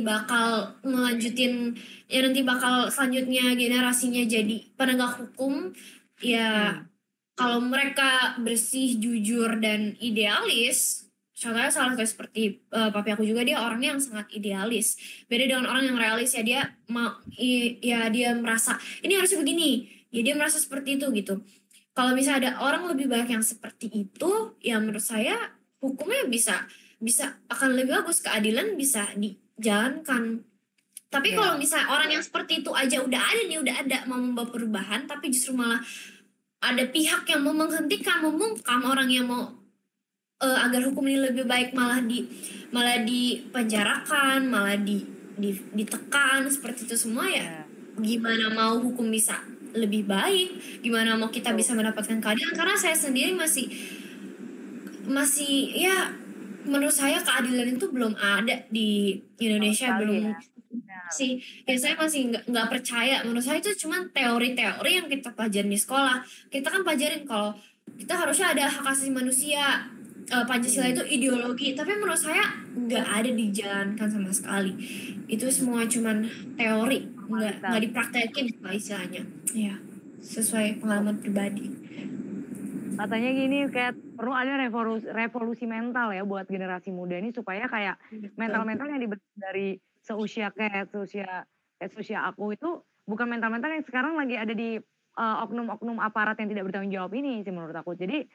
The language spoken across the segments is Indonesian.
bakal ngelanjutin, ya nanti bakal selanjutnya generasinya jadi penegak hukum, ya kalau mereka bersih, jujur, dan idealis. Contohnya salah satu seperti papi aku juga, dia orangnya yang sangat idealis. Beda dengan orang yang realis, ya dia dia merasa ini harusnya begini, ya dia merasa seperti itu gitu. Kalau misalnya ada orang lebih banyak yang seperti itu, ya menurut saya hukumnya bisa akan lebih bagus, keadilan bisa dijalankan. Tapi kalau misalnya orang yang seperti itu aja udah ada mau membawa perubahan, tapi justru malah ada pihak yang mau menghentikan, membungkam orang yang mau agar hukum ini lebih baik, malah dipenjarakan, malah ditekan seperti itu semua, ya gimana mau hukum bisa lebih baik, gimana mau kita bisa mendapatkan keadilan. Karena saya sendiri masih ya, menurut saya keadilan itu belum ada di Indonesia, belum sih. Ya saya masih nggak percaya. Menurut saya itu cuma teori-teori yang kita pelajarin di sekolah. Kita kan pelajarin kalau kita harusnya ada hak asasi manusia, Pancasila itu ideologi, tapi menurut saya nggak ada dijalankan sama sekali. Itu semua cuman teori, nggak dipraktekin istilahnya. Ya, sesuai pengalaman pribadi. Katanya gini, kayak perlu ada revolusi mental ya buat generasi muda ini, supaya kayak mental-mental yang dibentuk dari seusia aku itu bukan mental-mental yang sekarang lagi ada di oknum-oknum aparat yang tidak bertanggung jawab ini sih menurut aku. Jadi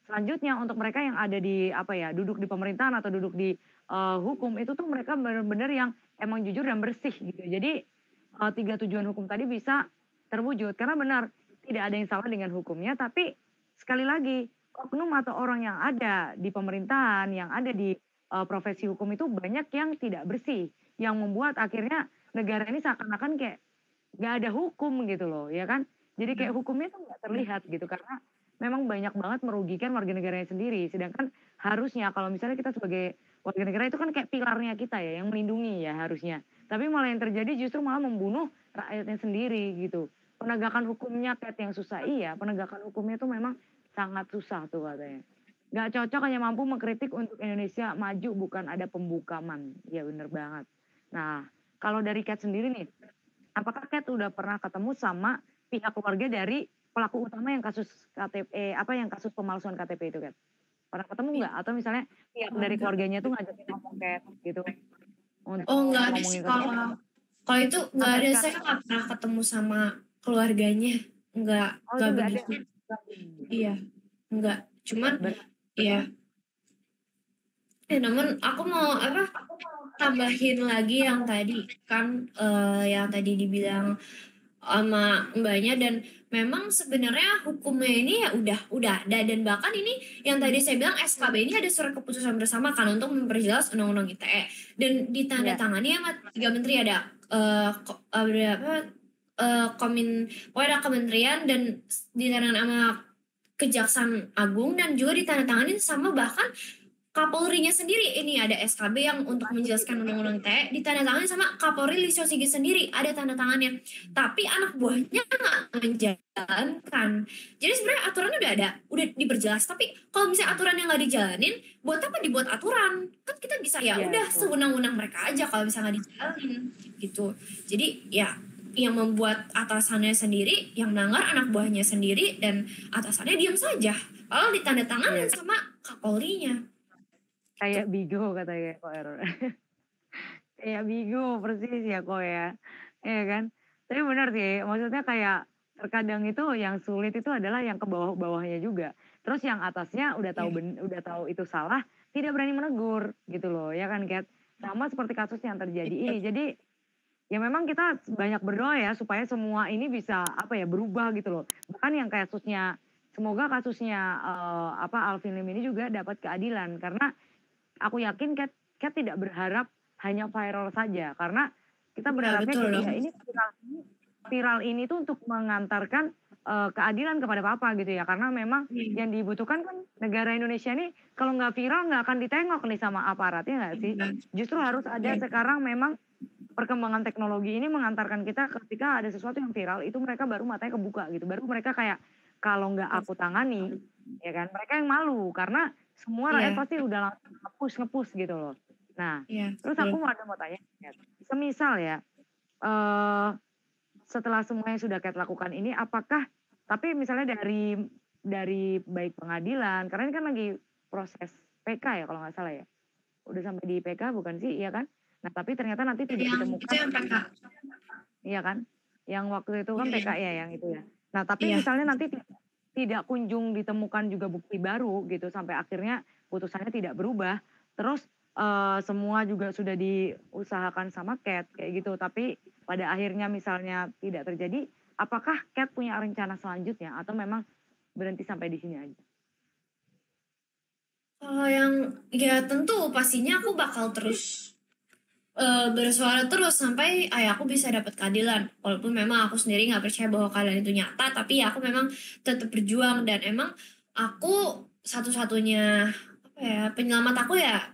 selanjutnya untuk mereka yang ada di duduk di pemerintahan atau duduk di hukum itu tuh mereka benar-benar yang emang jujur dan bersih gitu. Jadi 3 tujuan hukum tadi bisa terwujud, karena benar tidak ada yang salah dengan hukumnya, tapi sekali lagi oknum atau orang yang ada di pemerintahan, yang ada di profesi hukum itu banyak yang tidak bersih, yang membuat akhirnya negara ini seakan-akan kayak nggak ada hukum gitu loh, ya kan? Jadi kayak hukumnya tuh nggak terlihat gitu, karena memang banyak banget merugikan warga negaranya sendiri. Sedangkan harusnya kalau misalnya kita sebagai warga negara itu kan kayak pilarnya kita ya, yang melindungi ya harusnya. Tapi malah yang terjadi justru malah membunuh rakyatnya sendiri gitu. Penegakan hukumnya kayak yang susah, iya. Penegakan hukumnya tuh memang sangat susah tuh katanya. Gak cocok, hanya mampu mengkritik untuk Indonesia maju, bukan ada pembukaman. Ya bener banget. Nah, kalau dari Kat sendiri nih, apakah Kat udah pernah ketemu sama pihak keluarga dari pelaku utama yang kasus KTP, yang kasus pemalsuan KTP itu, Kat? Pernah ketemu nggak? Atau misalnya pihak dari keluarganya tuh ngajakin ngomong Kat gitu? Nggak ada sih kalau itu, nggak ada. Saya nggak pernah ketemu sama keluarganya, nggak begitu. Iya, nggak. Cuman iya. Namun aku mau tambahin lagi yang tadi kan, yang tadi dibilang sama mbaknya, dan memang sebenarnya hukumnya ini ya udah ada, dan bahkan ini yang tadi saya bilang SKB ini ada surat keputusan bersama kan untuk memperjelas undang-undang ITE, dan ditandatangani sama 3 menteri, ada pokoknya ada kementerian, dan ditandatangani sama Kejaksaan Agung, dan juga ditandatangani sama bahkan Kapolrinya sendiri. Ini ada SKB yang untuk menjelaskan undang-undang ITE, ditandatangani sama Kapolri Listio Sigit sendiri, ada tanda tangannya. Tapi anak buahnya nggak menjalankan. Jadi sebenarnya aturannya udah diperjelas. Tapi kalau misalnya aturannya nggak dijalanin, buat apa dibuat aturan? Kan kita bisa udah sewenang-wenang mereka aja kalau misalnya nggak dijalanin gitu. Jadi ya, yang membuat atasannya sendiri, yang melanggar anak buahnya sendiri, dan atasannya diam saja. Kalau ditandatangani sama Kapolrinya. Kayak bigo katanya kok error. Kayak bigo persis ya kok ya. Iya kan? Tapi benar sih, maksudnya kayak terkadang itu yang sulit itu adalah yang ke bawah-bawahnya juga. Terus yang atasnya udah tahu itu salah, tidak berani menegur gitu loh, ya kan Kat? Sama seperti kasus yang terjadi ini. Jadi ya memang kita banyak berdoa ya supaya semua ini bisa berubah gitu loh. Bahkan yang kasusnya, semoga kasusnya Alvin Lim ini juga dapat keadilan, karena aku yakin Kat tidak berharap hanya viral saja, karena kita berharapnya ini viral ini tuh untuk mengantarkan keadilan kepada papa gitu ya, karena memang yang dibutuhkan kan negara Indonesia ini kalau nggak viral nggak akan ditengok nih sama aparatnya, nggak sih? Justru harus ada sekarang memang perkembangan teknologi ini mengantarkan kita ketika ada sesuatu yang viral itu mereka baru matanya kebuka gitu, baru mereka kayak kalau nggak aku tangani ya kan mereka yang malu, karena semua rakyat pasti udah langsung nge-push gitu loh. Nah, terus aku mau tanya, semisal ya, eh setelah semua yang sudah Kat lakukan ini, apakah tapi misalnya dari baik pengadilan, karena ini kan lagi proses PK ya kalau nggak salah ya, udah sampai di PK bukan sih, iya kan? Nah tapi ternyata nanti tidak Yang itu ditemukan, yang PK. iya kan? Yang waktu itu kan Iya, PK iya. ya yang itu ya. Nah tapi Iya. misalnya nanti tidak kunjung ditemukan juga bukti baru gitu sampai akhirnya putusannya tidak berubah, terus semua juga sudah diusahakan sama Kat kayak gitu, tapi pada akhirnya misalnya tidak terjadi, apakah Kat punya rencana selanjutnya atau memang berhenti sampai di sini aja? Kalau yang ya tentu pastinya aku bakal terus bersuara terus sampai ayahku bisa dapat keadilan. Walaupun memang aku sendiri nggak percaya bahwa keadilan itu nyata, tapi ya aku memang tetap berjuang dan emang aku satu-satunya apa ya penyelamat aku ya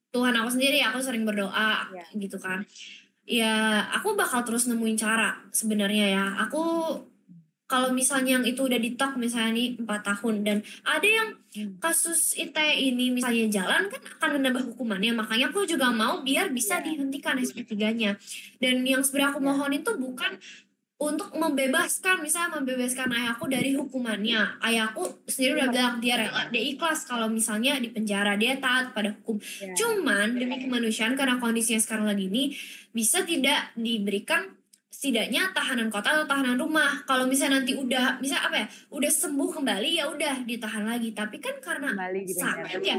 Tuhan aku sendiri. Aku sering berdoa Ya. gitu kan. Ya aku bakal terus nemuin cara sebenarnya ya. Aku kalau misalnya yang itu udah ditok misalnya nih 4 tahun dan ada yang kasus ITE ini misalnya jalan kan akan menambah hukumannya, makanya aku juga mau biar bisa Ya. dihentikan SP3-nya. Dan yang sebenarnya aku Ya. mohonin tuh bukan untuk membebaskan, misalnya membebaskan ayahku dari hukumannya. Ayahku sendiri udah bilang dia rela, dia ikhlas kalau misalnya di penjara, dia taat pada hukum. Ya. Cuman demi kemanusiaan karena kondisinya sekarang lagi ini bisa tidak diberikan setidaknya tahanan kota atau tahanan rumah. Kalau misalnya nanti udah bisa apa ya, udah sembuh kembali ya udah ditahan lagi. Tapi kan karena Kembali gitu ya. sakit ya,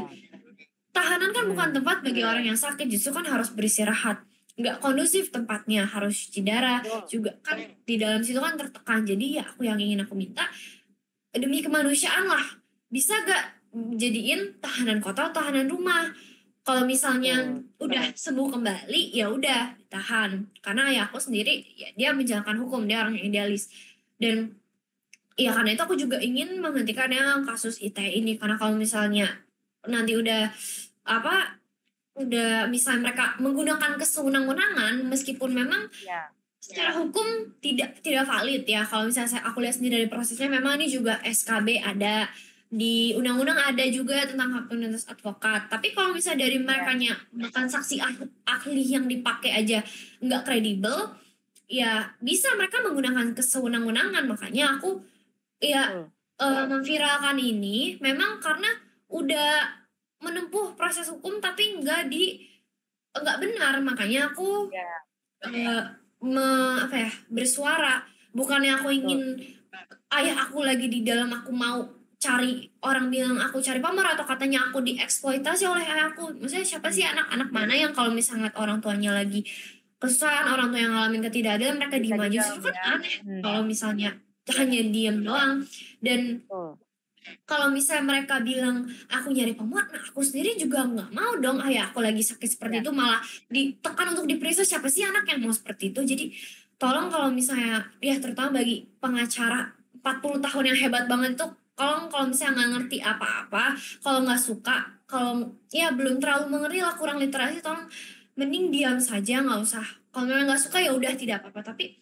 tahanan kan bukan tempat bagi orang yang sakit, justru kan harus beristirahat. Nggak kondusif tempatnya, harus cuci darah, juga kan di dalam situ kan tertekan. Jadi ya aku yang ingin aku minta, demi kemanusiaan lah, bisa gak jadiin tahanan kota atau tahanan rumah. Kalau misalnya udah sembuh kembali, ya udah ditahan. Karena ya aku sendiri, ya dia menjalankan hukum, dia orang yang idealis. Dan ya karena itu aku juga ingin menghentikan yang kasus ITE ini. Karena kalau misalnya nanti udah apa udah misalnya mereka menggunakan kesewenang-wenangan meskipun memang secara hukum tidak valid ya. Kalau misalnya aku lihat sendiri dari prosesnya memang ini juga SKB ada di undang-undang ada juga tentang hak prioritas advokat. Tapi kalau misalnya dari merekanya bahkan saksi ahli yang dipakai aja nggak kredibel, ya bisa mereka menggunakan kesewenang-wenangan. Makanya aku ya memviralkan ini memang karena udah menempuh proses hukum tapi nggak benar, makanya aku apa ya bersuara. Bukannya aku ingin ayah aku lagi di dalam, aku mau cari orang bilang aku cari pamor atau katanya aku dieksploitasi oleh ayahku. Maksudnya siapa sih anak-anak mana yang kalau misalnya ngeliat orang tuanya lagi kesusahan, orang tua yang ngalamin ketidakadilan mereka diem aja, itu kan aneh. Kalau misalnya hanya diem doang. Dan kalau misalnya mereka bilang aku nyari pemuat, nah aku sendiri juga nggak mau dong ayah aku lagi sakit seperti itu malah ditekan untuk diperiksa. Siapa sih anak yang mau seperti itu? Jadi tolong kalau misalnya ya terutama bagi pengacara 40 tahun yang hebat banget itu, kalau misalnya nggak ngerti apa-apa, kalau nggak suka, kalau ya belum terlalu mengerti lah, kurang literasi, tolong mending diam saja, nggak usah. Kalau memang nggak suka ya udah tidak apa-apa, tapi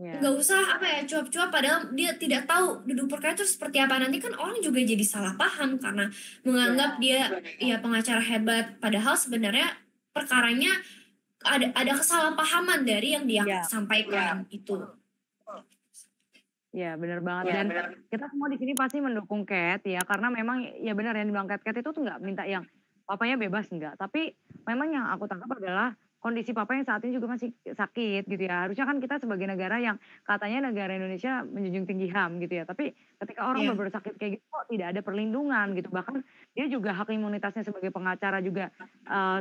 nggak usah apa ya cuap-cuap padahal dia tidak tahu duduk perkara itu seperti apa. Nanti kan orang juga jadi salah paham karena menganggap dia ya pengacara hebat, padahal sebenarnya perkaranya ada kesalahpahaman dari yang dia sampaikan itu. Ya benar banget dan kita semua di sini pasti mendukung Kat ya karena memang ya benar yang dibilang Kat itu tuh nggak minta yang papanya bebas enggak, tapi memang yang aku tangkap adalah kondisi papa yang saat ini juga masih sakit gitu ya. Harusnya kan kita sebagai negara yang katanya negara Indonesia menjunjung tinggi HAM gitu ya. Tapi ketika orang benar-benar sakit kayak gitu kok tidak ada perlindungan gitu. Bahkan dia juga hak imunitasnya sebagai pengacara juga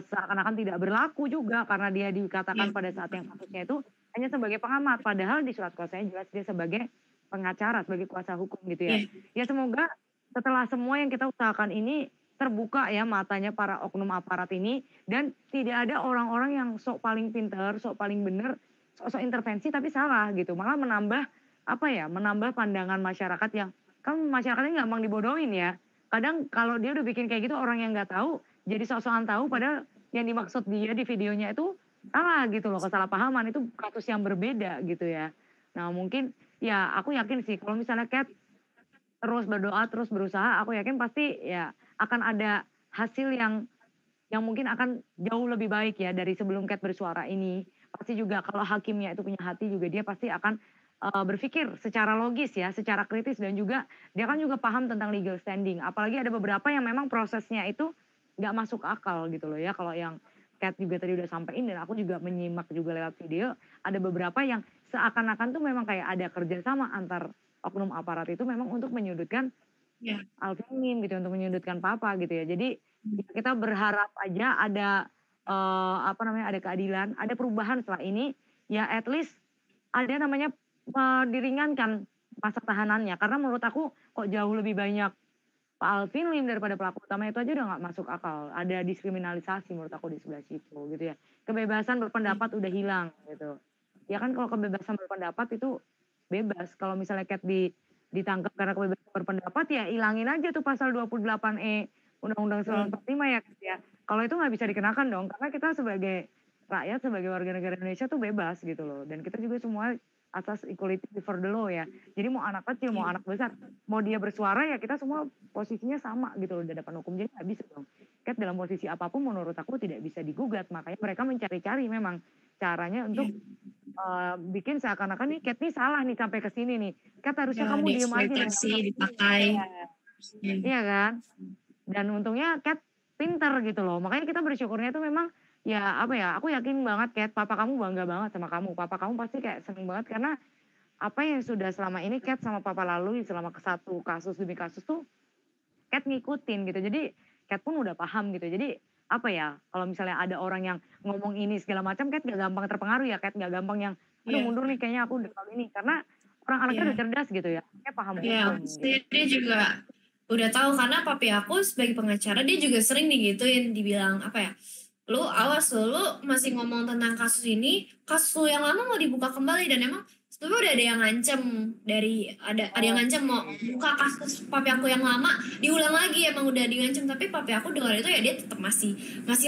seakan-akan tidak berlaku juga karena dia dikatakan pada saat yang kasusnya itu hanya sebagai pengamat. Padahal di surat kuasanya jelas dia sebagai pengacara, sebagai kuasa hukum gitu ya. Ya semoga setelah semua yang kita usahakan ini terbuka ya matanya para oknum aparat ini dan tidak ada orang-orang yang sok paling pinter, sok paling bener, sok intervensi tapi salah gitu. Malah menambah apa ya, menambah pandangan masyarakat yang kan masyarakatnya gampang dibodohin ya. Kadang kalau dia udah bikin kayak gitu orang yang nggak tahu jadi sok-sokan tahu padahal yang dimaksud dia di videonya itu salah gitu loh, kesalahpahaman itu kasus yang berbeda gitu ya. Nah mungkin ya aku yakin sih kalau misalnya Kat terus berdoa, terus berusaha, aku yakin pasti ya akan ada hasil yang mungkin akan jauh lebih baik ya dari sebelum Kat bersuara ini. pasti juga kalau hakimnya itu punya hati juga dia pasti akan berpikir secara logis ya, secara kritis dan juga dia kan juga paham tentang legal standing. Apalagi ada beberapa yang memang prosesnya itu nggak masuk akal gitu loh ya. Kalau yang Kat juga tadi udah sampein dan aku juga menyimak juga lewat video, ada beberapa yang seakan-akan tuh memang kayak ada kerjasama antar oknum aparat itu memang untuk menyudutkan Ya. Alvin gitu, untuk menyudutkan Papa gitu ya. Jadi kita berharap aja ada apa namanya, ada keadilan, ada perubahan setelah ini. Ya at least ada namanya diringankan masa tahanannya. Karena menurut aku kok jauh lebih banyak Pak Alvin Lim daripada pelaku utama itu aja udah nggak masuk akal. Ada diskriminalisasi menurut aku di sebelah situ gitu ya. Kebebasan berpendapat udah hilang gitu. Ya kan kalau kebebasan berpendapat itu bebas. Kalau misalnya Kat ditangkap karena kebebasan berpendapat ya ilangin aja tuh pasal 28E Undang-Undang 1945 ya Kat ya. Kalau itu nggak bisa dikenakan dong karena kita sebagai rakyat, sebagai warga negara Indonesia tuh bebas gitu loh. Dan kita juga semua asas equality before the law ya. Jadi mau anak kecil, mau anak besar, mau dia bersuara ya kita semua posisinya sama gitu loh di depan hukum. Jadi nggak bisa dong. Kat dalam posisi apapun menurut aku tidak bisa digugat. Makanya mereka mencari-cari memang caranya untuk bikin seakan-akan nih Kat nih salah nih sampai ke sini nih. Kat harusnya Ya, kamu diem aja. dipakai. Iya kan? Dan untungnya Kat pinter gitu loh. Makanya kita bersyukurnya tuh memang ya apa ya, aku yakin banget Kat, papa kamu bangga banget sama kamu. Papa kamu pasti kayak seneng banget karena apa yang sudah selama ini Kat sama papa lalui selama satu kasus demi kasus tuh Kat ngikutin gitu. Jadi Kat pun udah paham gitu. Jadi apa ya, kalau misalnya ada orang yang ngomong ini segala macam Kat gak gampang terpengaruh ya Kat, gak gampang yang aduh mundur nih kayaknya aku udah tahu ini. Karena orang anaknya udah cerdas gitu ya, Kat paham hukum. Gitu. Dia juga udah tahu karena papi aku sebagai pengacara dia juga sering digituin, dibilang apa ya, lu awas lu masih ngomong tentang kasus ini, kasus lu yang lama mau dibuka kembali. Dan emang sebelumnya udah ada yang ngancem ada yang ngancem mau buka kasus papi aku yang lama diulang lagi, emang udah diancam. Tapi papi aku dengar itu ya dia tetap masih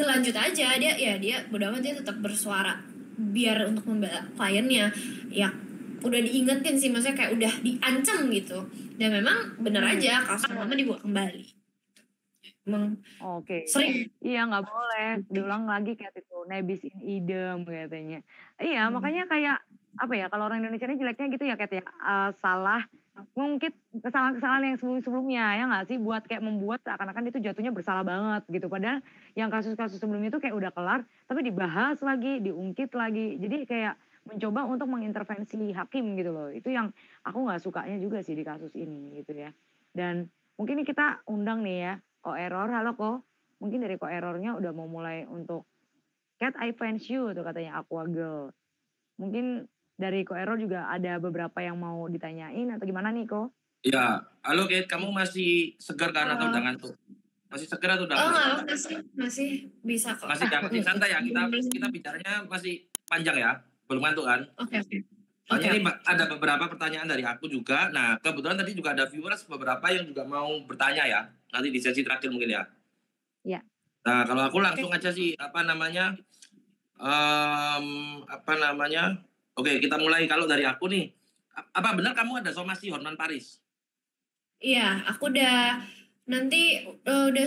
lanjut aja, dia bodo amat, dia tetap bersuara biar untuk membela kliennya. Ya udah diingetin sih, maksudnya kayak udah diancam gitu. Dan memang bener aja kasus lama dibuka kembali. Emang sering. Iya nggak boleh diulang lagi kayak itu nebis in idem katanya. Iya makanya kayak apa ya, kalau orang Indonesia ini jeleknya gitu ya kayak salah mungkin kesalahan-kesalahan yang sebelumnya ya nggak sih, buat kayak membuat seakan-akan itu jatuhnya bersalah banget gitu. Padahal yang kasus-kasus sebelumnya itu kayak udah kelar tapi dibahas lagi, diungkit lagi. Jadi kayak mencoba untuk mengintervensi hakim gitu loh. Itu yang aku nggak sukanya juga sih di kasus ini gitu ya. Dan mungkin ini kita undang nih ya Ko-Error. Halo Ko, mungkin dari Ko-Errornya udah mau mulai untuk Kat I fans you tuh katanya Aqua Girl. Mungkin dari Ko-Error juga ada beberapa yang mau ditanyain atau gimana nih Ko? Iya, halo Kat, kamu masih segar kan atau udah ngantuk? Masih segar atau udah ngantuk? Masih bisa kok. Masih santai ya, kita bicaranya masih panjang ya, belum ngantuk kan? Oke. Soalnya ini ada beberapa pertanyaan dari aku juga. Nah, kebetulan tadi juga ada viewers beberapa yang juga mau bertanya ya. Nanti di sesi terakhir mungkin ya. Iya. Nah, kalau aku langsung aja sih, Oke, kita mulai kalau dari aku nih. Apa benar kamu ada somasi Hotman Paris? Iya, aku udah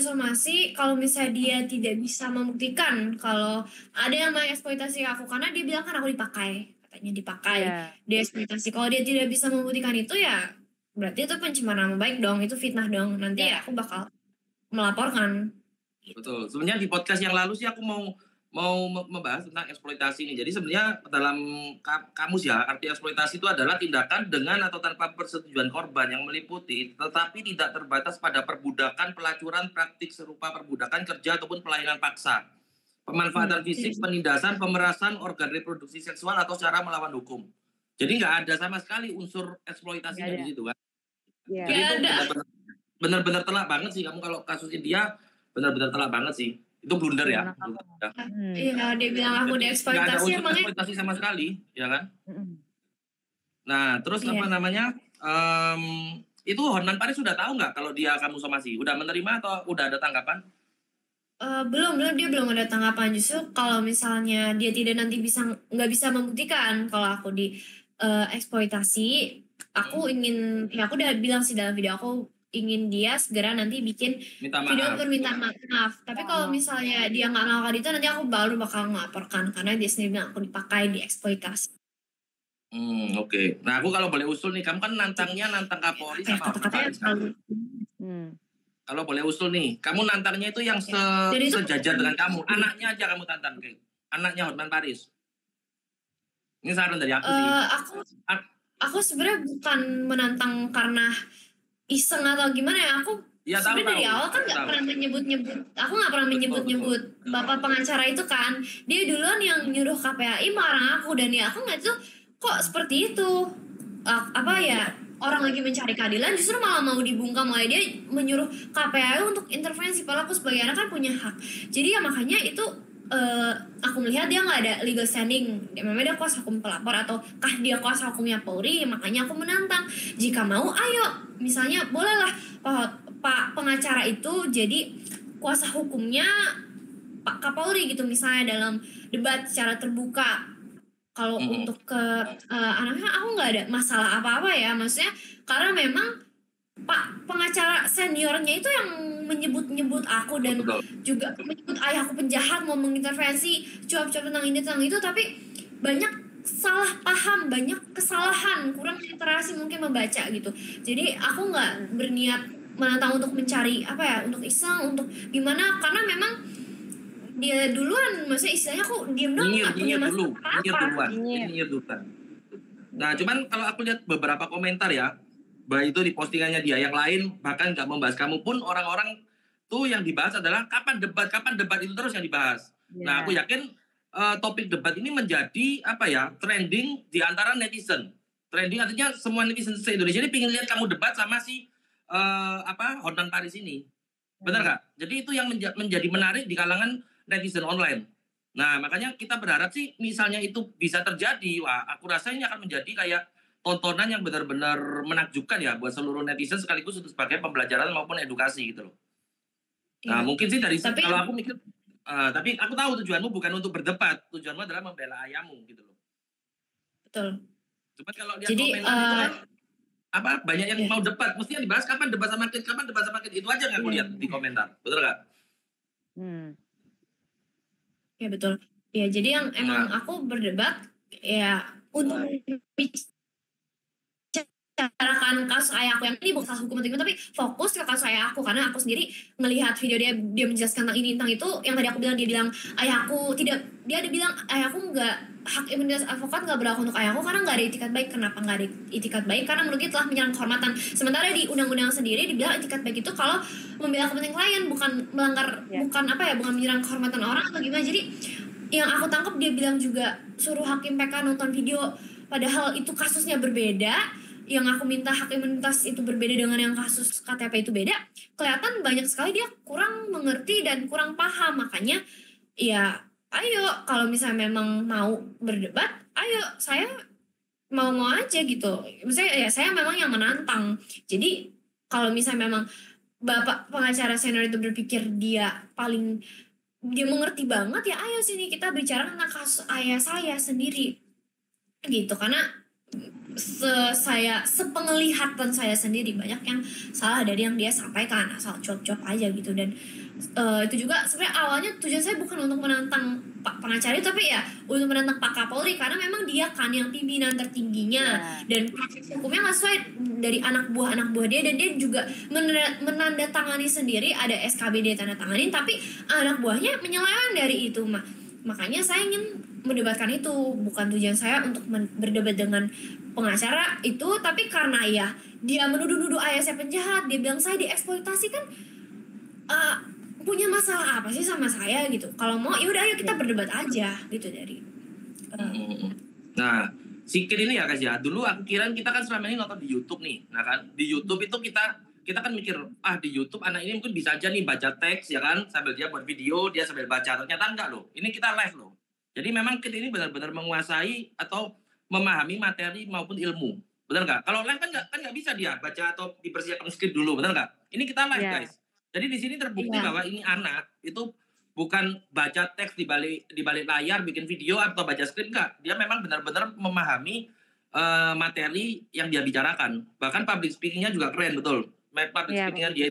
somasi kalau misalnya dia tidak bisa membuktikan kalau ada yang mengeksploitasi aku, karena dia bilang kan aku dipakai. Dia eksploitasi. Kalau dia tidak bisa membuktikan itu ya berarti itu pencemaran nama baik dong, itu fitnah dong. Nanti ya aku bakal melaporkan. Betul. Sebenarnya di podcast yang lalu sih aku mau membahas tentang eksploitasi ini. Jadi sebenarnya dalam kamus ya, arti eksploitasi itu adalah tindakan dengan atau tanpa persetujuan korban yang meliputi tetapi tidak terbatas pada perbudakan, pelacuran, praktik serupa perbudakan, kerja ataupun pelayanan paksa, pemanfaatan fisik, penindasan, pemerasan organ reproduksi seksual atau cara melawan hukum. Jadi nggak ada sama sekali unsur eksploitasinya di situ kan. Jadi itu benar-benar telak banget sih kamu kalau kasus India, benar-benar telak banget sih. Itu blunder ya. Iya, dia bilang aku dieksploitasi, emangnya eksploitasi sama sekali, ya kan? Nah, terus itu Hotman Paris sudah tahu nggak kalau dia kamu somasi? Udah menerima atau udah ada tanggapan? Belum, dia belum ada tanggapan. Justru kalau misalnya dia nggak bisa membuktikan kalau aku di eksploitasi, aku udah bilang sih dalam video aku, ingin dia segera nanti bikin Minta video maaf. permintaan maaf. Tapi kalau misalnya dia nggak melakukan itu, nanti aku baru bakal melaporkan karena dia sendiri bilang aku dipakai, dieksploitasi. Oke. Nah, aku kalau boleh usul nih, kamu kan nantang Kapolri Kayak sama Hotman kata-katanya Paris kan? Kalau boleh usul nih, kamu nantangnya itu yang Jadi itu- sejajar dengan kamu. Anaknya aja kamu tantang, Kay. Anaknya Hotman Paris. Ini saran dari aku sih. Aku sebenarnya bukan menantang karena iseng atau gimana ya. Aku Ya, sebenarnya dari tahu. awal kan nggak pernah menyebut-nyebut. Aku nggak pernah menyebut-nyebut bapak pengacara itu kan. Dia duluan yang nyuruh KPAI melarang aku, dan ya aku nggak tuh kok seperti itu. Apa ya, orang lagi mencari keadilan justru malah mau dibungkam oleh dia, menyuruh KPAI untuk intervensi. Padahal aku sebagai anak kan punya hak. Jadi ya makanya itu aku melihat dia nggak ada legal standing. Memang dia kuasa hukum pelapor ataukah dia kuasa hukumnya Polri. Makanya aku menantang, jika mau ayo, misalnya bolehlah Pak pengacara itu jadi kuasa hukumnya Pak Kapolri gitu, misalnya dalam debat secara terbuka. Kalau untuk ke anaknya aku nggak ada masalah apa-apa ya, maksudnya karena memang Pak pengacara seniornya itu yang menyebut-nyebut aku dan juga menyebut ayahku penjahat, mau mengintervensi, cuap-cuap tentang ini tentang itu, tapi banyak salah paham, banyak kesalahan, kurang literasi mungkin membaca gitu. Jadi aku nggak berniat menantang untuk mencari apa ya, untuk iseng, untuk gimana, karena memang dia duluan, maksudnya istilahnya aku diem dong, nggak punya masalah apa-apa. Nyinyir duluan. Nah, cuman kalau aku lihat beberapa komentar ya, baik itu di postingannya dia, yang lain bahkan nggak membahas kamu pun, orang-orang tuh yang dibahas adalah kapan debat itu terus yang dibahas. Nah, aku yakin topik debat ini menjadi apa ya, trending di antara netizen. Trending artinya semua netizen se-Indonesia ini pengen lihat kamu debat sama si Hotman Paris ini. Benar nggak? Jadi itu yang menjadi menarik di kalangan netizen online. Nah, makanya kita berharap sih misalnya itu bisa terjadi, wah aku rasa ini akan menjadi kayak tontonan yang benar-benar menakjubkan ya buat seluruh netizen, sekaligus untuk sebagai pembelajaran maupun edukasi gitu loh. Nah, mungkin sih dari kalau aku mikir, tapi aku tahu tujuanmu bukan untuk berdebat, tujuanmu adalah membela ayahmu gitu loh. Betul. Cuma kalau lihat komentar itu kan banyak yang mau debat, mestinya dibahas kapan debat sama Kit, itu aja yang aku lihat di komentar, betul nggak? Ya betul. Ya jadi yang emang aku berdebat ya untuk bicarakan kasus ayahku yang ini, bukan kasus hukum atau tapi fokus ke kasus ayahku, karena aku sendiri melihat video dia menjelaskan tentang ini tentang itu. Yang tadi aku bilang, dia bilang ayahku tidak, dia ada bilang ayahku nggak, hak imunitas advokat nggak berlaku untuk ayahku karena nggak ada itikat baik. Kenapa nggak ada itikat baik? Karena menurut dia telah menyerang kehormatan. Sementara di undang-undang sendiri dibilang itikat baik itu kalau membela kepentingan klien, bukan melanggar, bukan bukan menyerang kehormatan orang atau gimana. Jadi yang aku tangkap, dia bilang juga suruh hakim PK nonton video, padahal itu kasusnya berbeda. Yang aku minta hak imunitas itu berbeda dengan yang kasus KTP itu beda. Kelihatan banyak sekali dia kurang mengerti dan kurang paham. Makanya ya ayo, kalau misalnya memang mau berdebat, ayo, saya mau aja gitu. Misalnya ya saya memang yang menantang. Jadi kalau misalnya memang bapak pengacara senior itu berpikir dia mengerti banget, ya ayo sini kita bicara tentang kasus ayah saya sendiri gitu. Karena sepenglihatan saya sendiri banyak yang salah dari yang dia sampaikan, asal cuap-cuap aja gitu. Dan itu juga sebenarnya awalnya tujuan saya bukan untuk menantang Pak pengacara, tapi ya untuk menantang Pak Kapolri, karena memang dia kan yang pimpinan tertingginya dan proses hukumnya nggak sesuai dari anak buah dia, dan dia juga menandatangani sendiri, ada SKB dia tanda tanganin, tapi anak buahnya menyeleweng dari itu. Makanya saya ingin mendebatkan itu, bukan tujuan saya untuk berdebat dengan pengacara itu, tapi karena ya dia menuduh-nuduh ayah saya penjahat, dia bilang saya dieksploitasi, kan punya masalah apa sih sama saya gitu. Kalau mau ya udah ayo kita berdebat aja gitu dari. Nah, sikit ini ya guys ya. Dulu aku kira kita kan selama ini nonton di YouTube nih. Nah kan di YouTube itu kita kan mikir di YouTube anak ini mungkin bisa aja nih baca teks ya kan, sambil dia buat video, dia sambil baca. Ternyata enggak loh. Ini kita live loh. Jadi memang kita ini benar-benar menguasai atau memahami materi maupun ilmu. Benar nggak? Kalau live kan nggak bisa dia baca atau dipersiapkan skrip dulu, benar nggak? Ini kita live guys. Jadi di sini terbukti bahwa ini anak itu bukan baca teks di balik layar bikin video atau baca skrip, enggak. Dia memang benar-benar memahami materi yang dia bicarakan. Bahkan public speaking-nya juga keren, betul. public Iya, speaking dia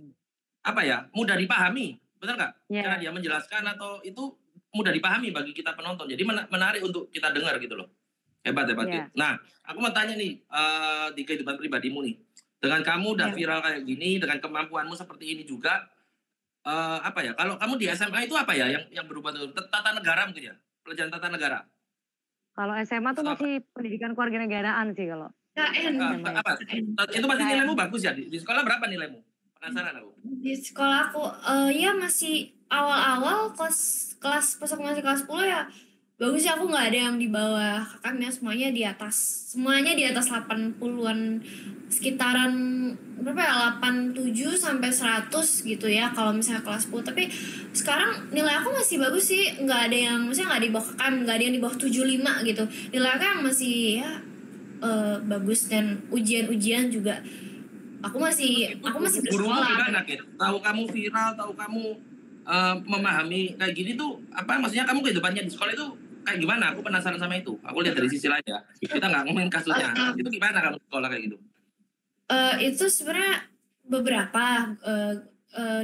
apa ya, mudah dipahami, benar nggak? Cara iya, dia menjelaskan atau itu mudah dipahami bagi kita penonton. Jadi menarik untuk kita dengar gitu loh. Hebat hebat iya, Kit. Nah, aku mau tanya nih di kehidupan pribadimu nih. Dengan kamu udah Ya. viral kayak gini, dengan kemampuanmu seperti ini juga, apa ya? Kalau kamu di SMA itu apa ya yang berubah tuh? Tata negara mungkin ya? Pelajaran tata negara. kalau SMA tuh Atau apa? masih pendidikan kewarganegaraan sih kalau KN. SMA ya. Apa? KN. Itu pasti KN. nilaimu bagus ya? Di sekolah berapa nilaimu? Penasaran aku. Di sekolah aku ya masih awal-awal kelas pas aku masih kelas 10 ya bagus ya, aku nggak ada yang di bawah kakaknya, semuanya di atas, semuanya di atas 80-an, sekitaran berapa ya, 87 sampai 100 gitu ya kalau misalnya kelas 10. Tapi sekarang nilai aku masih bagus sih, nggak ada yang maksudnya nggak di bawah KKM, nggak ada yang di bawah 75 gitu. Nilai aku yang masih ya bagus, dan ujian-ujian juga aku masih Gurumu bersekolah. gimana Kit? Tahu kamu viral, tahu kamu memahami kayak gini tuh apa? Maksudnya kamu kehidupannya di sekolah itu kayak gimana? Aku penasaran sama itu. Aku lihat dari sisi lain ya. Kita nggak ngomongin kasusnya. Itu gimana kamu di sekolah kayak gitu? Itu sebenarnya beberapa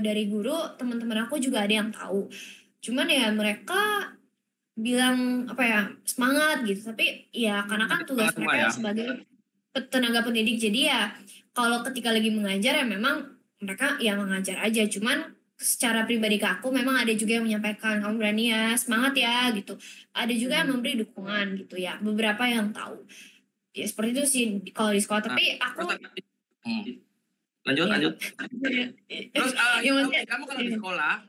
dari guru, teman-teman aku juga ada yang tahu. Cuman ya mereka bilang apa ya, semangat gitu. Tapi ya karena kan tugas Semua mereka ya. sebagai tenaga pendidik, jadi ya kalau ketika lagi mengajar ya memang mereka ya mengajar aja. Cuman secara pribadi ke aku memang ada juga yang menyampaikan, kamu berani ya, semangat ya gitu. Ada juga yang memberi dukungan gitu ya. Beberapa yang tahu. Ya seperti itu sih kalau di sekolah. Tapi aku Lanjut. Terus ya maksudnya kamu kalau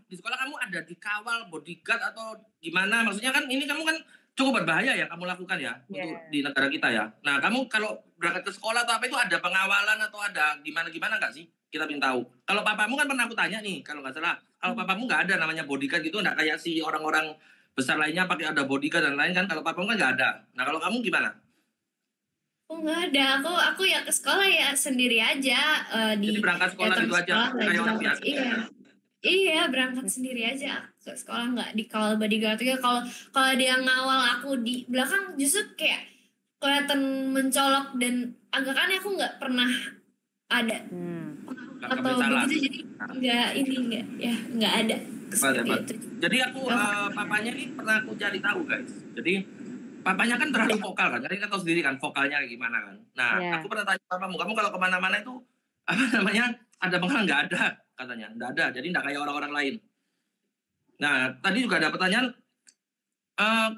di sekolah kamu ada dikawal bodyguard atau gimana? Maksudnya kan ini kamu kan cukup berbahaya ya kamu lakukan ya untuk di negara kita ya. Nah, kamu kalau berangkat ke sekolah atau apa itu ada pengawalan atau ada gimana nggak sih? Kita ingin tahu. Kalau papamu kan pernah aku tanya nih, kalau nggak salah, kalau papamu nggak ada namanya bodyguard gitu, nggak kayak si orang-orang besar lainnya pakai ada bodyguard dan lain kan. Kalau papamu kan nggak ada. Nah, kalau kamu gimana? oh nggak ada, aku ya ke sekolah ya sendiri aja, Jadi berangkat sekolah datang gitu aja kayak orang biasa. Iya berangkat sendiri aja ke sekolah, nggak dikawal bodyguard juga. Kalau ada yang ngawal aku di belakang justru kayak kelihatan mencolok dan agak aneh, aku nggak pernah ada atau begitu, jadi nggak ada seperti itu. Jadi aku papanya ini pernah aku cari tahu guys. Jadi papanya kan terlalu vokal kan, jadi kan tahu sendiri kan vokalnya gimana kan. Nah, aku pernah tanya papamu, kamu kalau kemana-mana itu apa namanya ada pengaruh? Nggak ada katanya, nggak ada. Jadi nggak kayak orang-orang lain. Nah, tadi juga ada pertanyaan,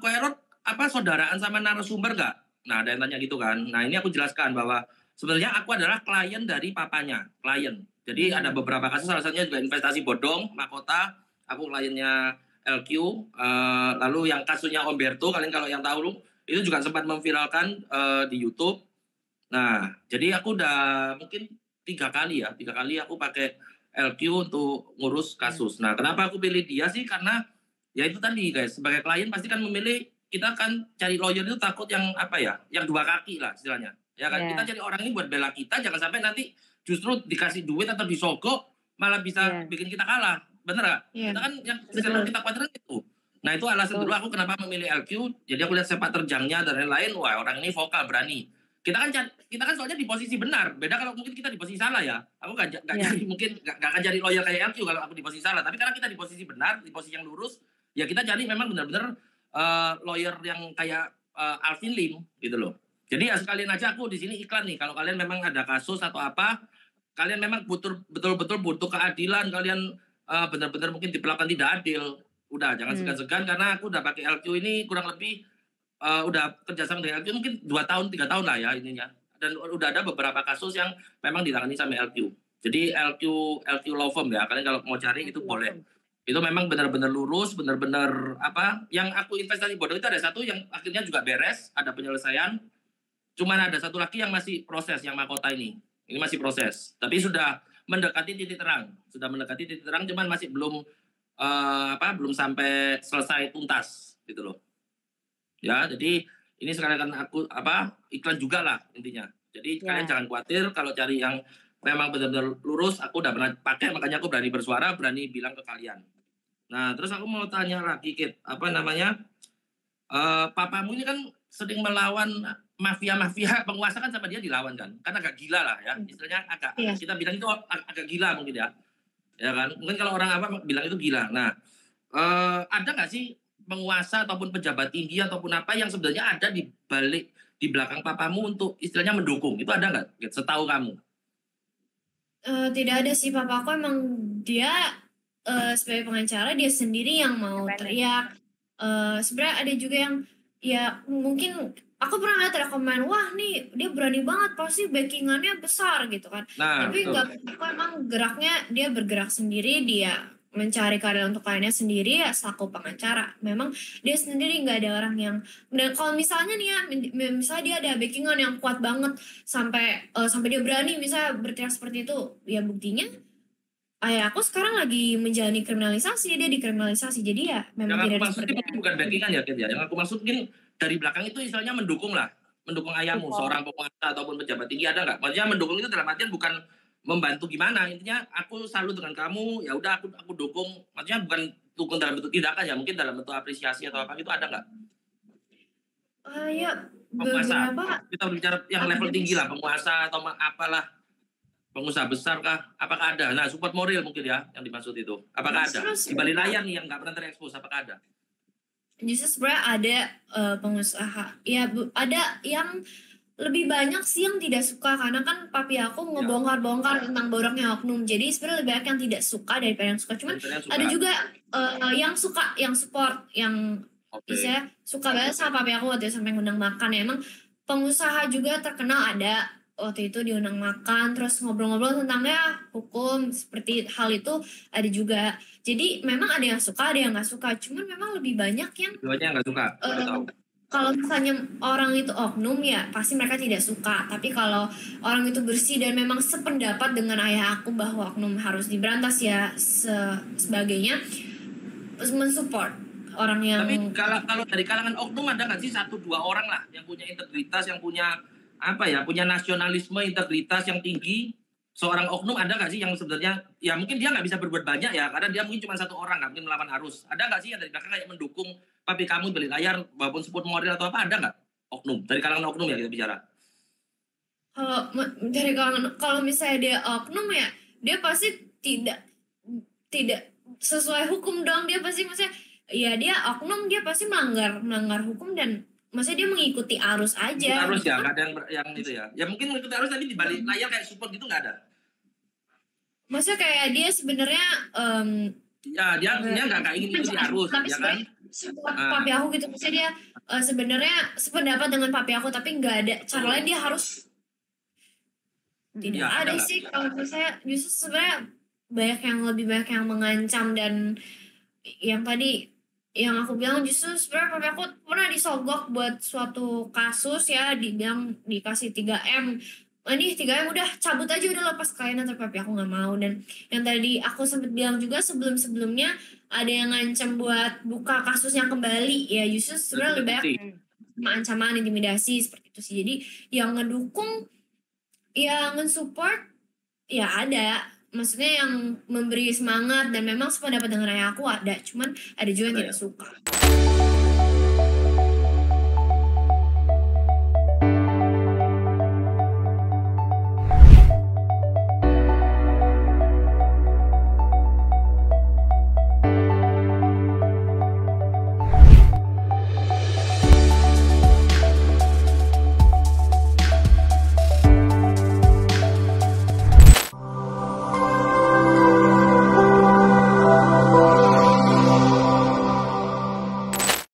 Koerot apa saudaraan sama narasumber nggak? Nah, ada yang tanya gitu kan. Nah, ini aku jelaskan bahwa sebenarnya aku adalah klien dari papanya, klien. Jadi ada beberapa kasus, salah satunya juga investasi bodong, mahkota. Aku kliennya LQ, lalu yang kasusnya Umberto, kalian kalau yang tahu itu juga sempat memviralkan di YouTube. Nah, jadi aku udah mungkin 3 kali aku pakai LQ untuk ngurus kasus. Nah, kenapa aku pilih dia sih? Karena ya itu tadi guys, sebagai klien pasti kan memilih, kita kan cari lawyer itu takut yang apa ya, yang 2 kaki lah istilahnya. Ya kan, kita cari orang ini buat bela kita, jangan sampai nanti justru dikasih duit atau disogok malah bisa bikin kita kalah. Bener gak? Kita kan yang selalu kita khawatirkan itu. Nah, itu alasan dulu aku kenapa memilih LQ. Jadi aku lihat sepak terjangnya dan lain-lain, wah orang ini vokal, berani. Kita kan soalnya di posisi benar. Beda kalau mungkin kita di posisi salah ya. Aku nggak akan cari lawyer kayak LQ kalau aku di posisi salah. Tapi karena kita di posisi benar, di posisi yang lurus, ya kita cari memang benar-benar lawyer yang kayak Alvin Lim gitu loh. Jadi ya sekalian aja aku di sini iklan nih. Kalau kalian memang ada kasus atau apa, kalian memang betul-betul butuh keadilan, kalian benar-benar mungkin diperlakukan tidak adil, udah jangan segan-segan, karena aku udah pakai LQ ini kurang lebih udah kerjasama dengan LQ mungkin 2 tahun 3 tahun lah ya ininya, dan udah ada beberapa kasus yang memang ditangani sama LQ. Jadi LQ law firm ya, kalian kalau mau cari itu boleh. Itu memang benar-benar lurus, benar-benar apa, yang aku investasi bodong itu ada satu yang akhirnya juga beres, ada penyelesaian. Cuman ada satu lagi yang masih proses, yang mahkota ini masih proses, tapi sudah mendekati titik terang, cuman masih belum belum sampai selesai tuntas gitu loh. Ya, jadi ini sekalian aku iklan juga lah intinya. Jadi kalian jangan khawatir kalau cari yang memang benar-benar lurus, aku udah pernah pakai, makanya aku berani bersuara, berani bilang ke kalian. Nah, terus aku mau tanya lagi, Kit, papamu ini kan sering melawan mafia penguasa kan sama dia dilawan kan agak gila lah ya, istilahnya agak Iya. kita bilang itu agak gila mungkin ya kan, mungkin kalau orang apa bilang itu gila. Nah, ada nggak sih penguasa ataupun pejabat tinggi ataupun apa yang sebenarnya ada di balik di belakang papamu untuk istilahnya mendukung, itu ada nggak setahu kamu? Tidak ada sih, papaku emang dia sebagai pengacara dia sendiri yang mau teriak. Sebenarnya ada juga yang ya mungkin aku pernah lihat ada komen, wah nih dia berani banget pasti backingannya besar gitu kan. Nah, Tapi betul. nggak, aku emang geraknya dia bergerak sendiri, dia mencari keadilan untuk kliennya sendiri ya selaku pengacara. Memang dia sendiri, nggak ada orang yang, dan kalau misalnya nih ya misalnya dia ada backingan yang kuat banget sampai dia berani misalnya berteriak seperti itu, ya buktinya ayah aku sekarang lagi menjalani kriminalisasi, dia dikriminalisasi, jadi ya memang Yang aku tidak ada maksud seperti mungkin bukan backingan ya, Ken, ya. Yang aku maksud mungkin dari belakang itu istilahnya mendukung lah, mendukung ayahmu, seorang penguasa ataupun pejabat tinggi, ada nggak? Maksudnya mendukung itu dalam artian bukan membantu gimana, intinya aku salut dengan kamu, ya udah aku dukung. Maksudnya bukan dukung dalam bentuk tindakan ya, mungkin dalam bentuk apresiasi atau apa gitu, ada nggak? Ya Penguasa, beberapa kita berbicara yang level tinggi lah, penguasa atau apalah, pengusaha besar kah? Apakah ada? Nah, support moral mungkin ya yang dimaksud itu. Apakah ada? Di balik layar nih yang nggak pernah terekspos, apakah ada? justru sebenarnya ada pengusaha ya ada yang lebih banyak sih yang tidak suka, karena kan papi aku ngebongkar-bongkar tentang boroknya oknum, jadi sebenarnya lebih banyak yang tidak suka daripada yang suka. Cuman ada juga yang suka, yang support, yang bisa suka banget sama papi aku waktu itu sampai ngundang makan. Ya emang pengusaha juga terkenal ada waktu itu diundang makan, terus ngobrol-ngobrol tentang ya hukum seperti hal itu ada juga. Jadi memang ada yang suka, ada yang nggak suka. Cuman memang lebih banyak yang Duanya nggak suka. kalau misalnya orang itu oknum ya pasti mereka tidak suka. Tapi kalau orang itu bersih dan memang sependapat dengan ayah aku bahwa oknum harus diberantas ya sebagainya, mensupport orang yang. Tapi kalau dari kalangan oknum ada nggak sih 1-2 orang lah yang punya integritas, yang punya apa ya, punya nasionalisme, integritas yang tinggi, seorang oknum ada nggak sih yang sebenarnya ya mungkin dia nggak bisa berbuat banyak ya karena dia mungkin cuma 1 orang, nggak mungkin melawan arus. Ada nggak sih yang dari belakang kayak mendukung papi kamu balik layar walaupun support moral atau apa, ada nggak oknum dari kalangan oknum ya kita bicara? Kalau misalnya dia oknum ya dia pasti tidak sesuai hukum dong. Dia pasti maksudnya ya dia oknum, dia pasti melanggar hukum dan maksudnya dia mengikuti arus aja. Arus ya, nggak ada yang itu ya. Ya mungkin mengikuti arus tapi di balik layar kayak support gitu nggak ada. Maksudnya kayak dia sebenarnya ya dia nggak ingin ikuti arus ya kan. Papi aku gitu, maksudnya dia sebenarnya sependapat dengan papi aku tapi nggak ada cara lain, dia harus tidak Ya, ada sih. Kalau menurut saya justru sebenarnya lebih banyak yang mengancam, dan yang tadi yang aku bilang justru sebenarnya papi aku pernah disogok buat suatu kasus ya, dibilang dikasih 3M. Ini 3M udah cabut aja, udah lepas kliennya, tapi papi aku nggak mau. Dan yang tadi aku sempat bilang juga sebelumnya ada yang ngancam buat buka kasusnya kembali ya, justru sebenarnya lebih banyak ancaman, intimidasi seperti itu sih. Jadi yang ngedukung, yang nge-support ya ada, maksudnya yang memberi semangat dan memang sependapat dengan ayah aku ada, cuman ada juga yang tidak suka.